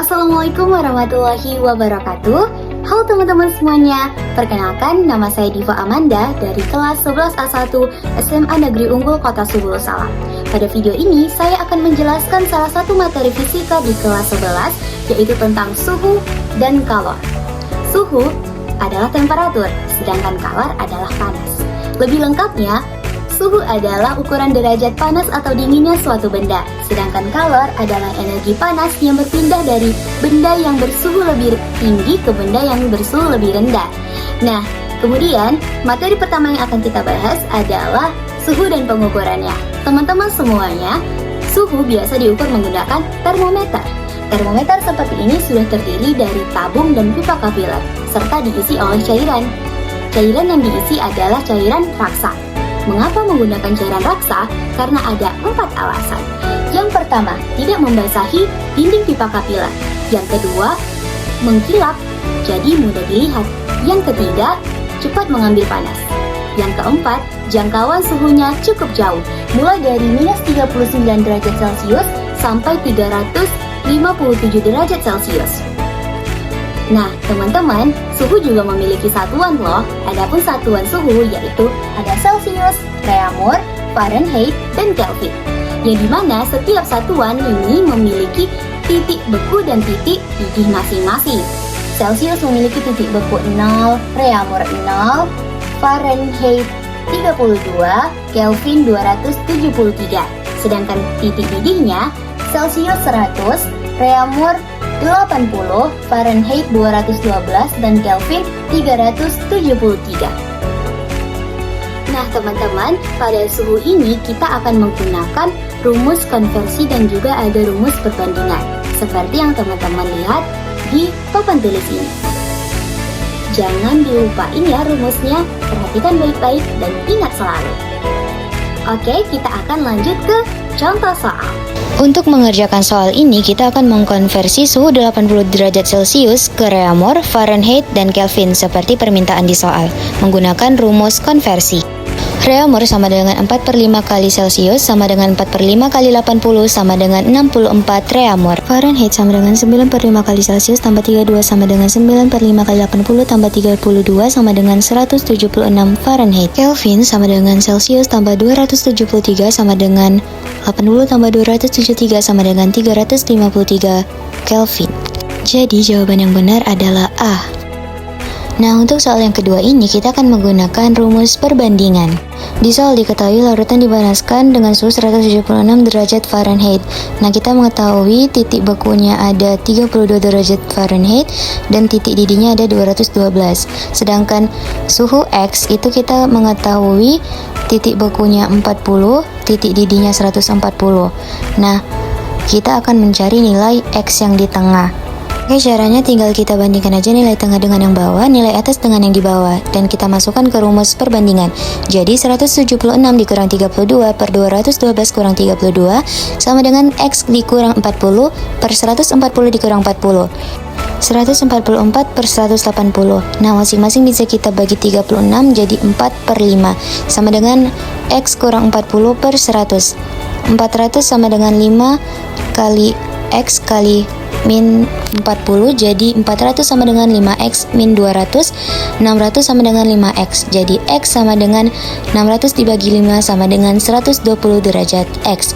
Assalamualaikum warahmatullahi wabarakatuh. Halo teman-teman semuanya, perkenalkan nama saya Diva Amanda dari kelas 11A1 SMA Negeri Unggul Kota Subulu Salam. Pada video ini saya akan menjelaskan salah satu materi fisika di kelas 11, yaitu tentang suhu dan kalor. Suhu adalah temperatur, sedangkan kalor adalah panas. Lebih lengkapnya, suhu adalah ukuran derajat panas atau dinginnya suatu benda, sedangkan kalor adalah energi panas yang berpindah dari benda yang bersuhu lebih tinggi ke benda yang bersuhu lebih rendah. Nah, kemudian materi pertama yang akan kita bahas adalah suhu dan pengukurannya. Teman-teman semuanya, suhu biasa diukur menggunakan termometer. Termometer seperti ini sudah terdiri dari tabung dan pipa kapiler, serta diisi oleh cairan. Cairan yang diisi adalah cairan raksa. Mengapa menggunakan cairan raksa? Karena ada 4 alasan. Yang pertama, tidak membasahi dinding pipa kapiler. Yang kedua, mengkilap, jadi mudah dilihat. Yang ketiga, cepat mengambil panas. Yang keempat, jangkauan suhunya cukup jauh, mulai dari minus 39 derajat Celcius sampai 357 derajat Celcius. Nah, teman-teman, suhu juga memiliki satuan loh. Adapun satuan suhu yaitu ada Celcius, Reaumur, Fahrenheit, dan Kelvin. Yang dimana setiap satuan ini memiliki titik beku dan titik didih masing-masing. Celcius memiliki titik beku 0, Reaumur 0, Fahrenheit 32, Kelvin 273. Sedangkan titik didihnya Celcius 100, Reaumur 80, Fahrenheit 212, dan Kelvin 373. Nah teman-teman, pada suhu ini kita akan menggunakan rumus konversi dan juga ada rumus perbandingan, seperti yang teman-teman lihat di papan tulis ini. Jangan dilupain ya rumusnya, perhatikan baik-baik dan ingat selalu. Oke, kita akan lanjut ke contoh soal. Untuk mengerjakan soal ini, kita akan mengkonversi suhu 80 derajat Celcius ke Reaumur, Fahrenheit, dan Kelvin seperti permintaan di soal, menggunakan rumus konversi. Reaumur sama dengan 4/5 kali Celcius sama dengan 4/5 kali 80 sama dengan 64 Reaumur. Fahrenheit sama dengan 9/5 kali Celcius tambah 32 sama dengan 9/5 kali 80 tambah 32 sama dengan 176 Fahrenheit. Kelvin sama dengan Celcius tambah 273 sama dengan 80 tambah 273 sama dengan 353 Kelvin. Jadi jawaban yang benar adalah A. Nah, untuk soal yang kedua ini kita akan menggunakan rumus perbandingan. Di soal diketahui larutan dipanaskan dengan suhu 176 derajat Fahrenheit. Nah, kita mengetahui titik bekunya ada 32 derajat Fahrenheit dan titik didihnya ada 212. Sedangkan suhu X itu kita mengetahui titik bekunya 40, titik didihnya 140. Nah, kita akan mencari nilai X yang di tengah. Oke, caranya tinggal kita bandingkan aja nilai tengah dengan yang bawah, nilai atas dengan yang di bawah, dan kita masukkan ke rumus perbandingan. Jadi 176 dikurang 32 per 212 kurang 32 sama dengan X dikurang 40 per 140 dikurang 40. 144 per 180. Nah, masing-masing bisa kita bagi 36 jadi 4/5 sama dengan X kurang 40 per 100. 400 sama dengan 5 kali X kali min 40, jadi 400 sama dengan 5x min 200, 600 sama dengan 5x, jadi x sama dengan 600 dibagi 5 sama dengan 120 derajat x.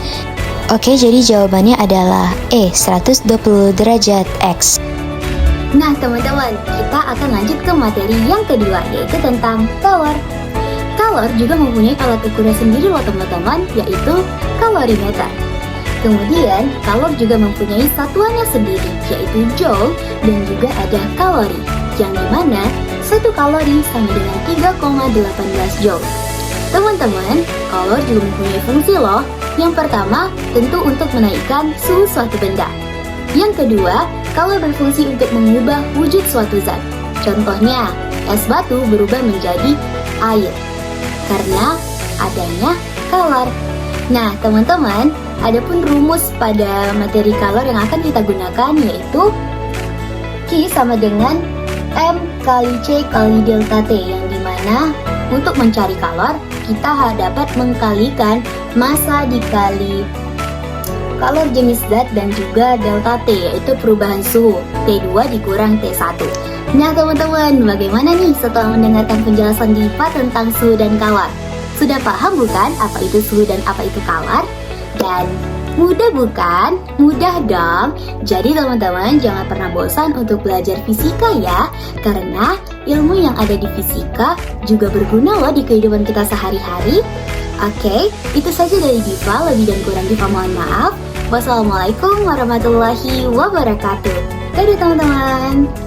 Oke, jadi jawabannya adalah E, 120 derajat x. Nah teman-teman, kita akan lanjut ke materi yang kedua, yaitu tentang kalor. Kalor juga mempunyai alat ukuran sendiri loh teman-teman, yaitu kalorimeter. Kemudian, kalor juga mempunyai satuannya sendiri, yaitu joule, dan juga ada kalori, yang dimana 1 kalori sama dengan 3,18 joule. Teman-teman, kalor juga mempunyai fungsi loh. Yang pertama, tentu untuk menaikkan suhu suatu benda. Yang kedua, kalor berfungsi untuk mengubah wujud suatu zat. Contohnya, es batu berubah menjadi air, karena adanya kalor. Nah, teman-teman, adapun rumus pada materi kalor yang akan kita gunakan yaitu Q sama dengan M kali C kali delta T, yang dimana untuk mencari kalor kita dapat mengkalikan massa dikali kalor jenis zat, dan juga delta T, yaitu perubahan suhu, T2 dikurang T1. Nah teman-teman, bagaimana nih setelah mendengarkan penjelasan Diva tentang suhu dan kalor? Sudah paham bukan apa itu suhu dan apa itu kalor? Dan mudah bukan? Mudah dong. Jadi teman-teman jangan pernah bosan untuk belajar fisika ya, karena ilmu yang ada di fisika juga berguna loh di kehidupan kita sehari-hari. Oke, itu saja dari Diva. Lebih dan kurang Diva mohon maaf. Wassalamualaikum warahmatullahi wabarakatuh. Dadah teman-teman.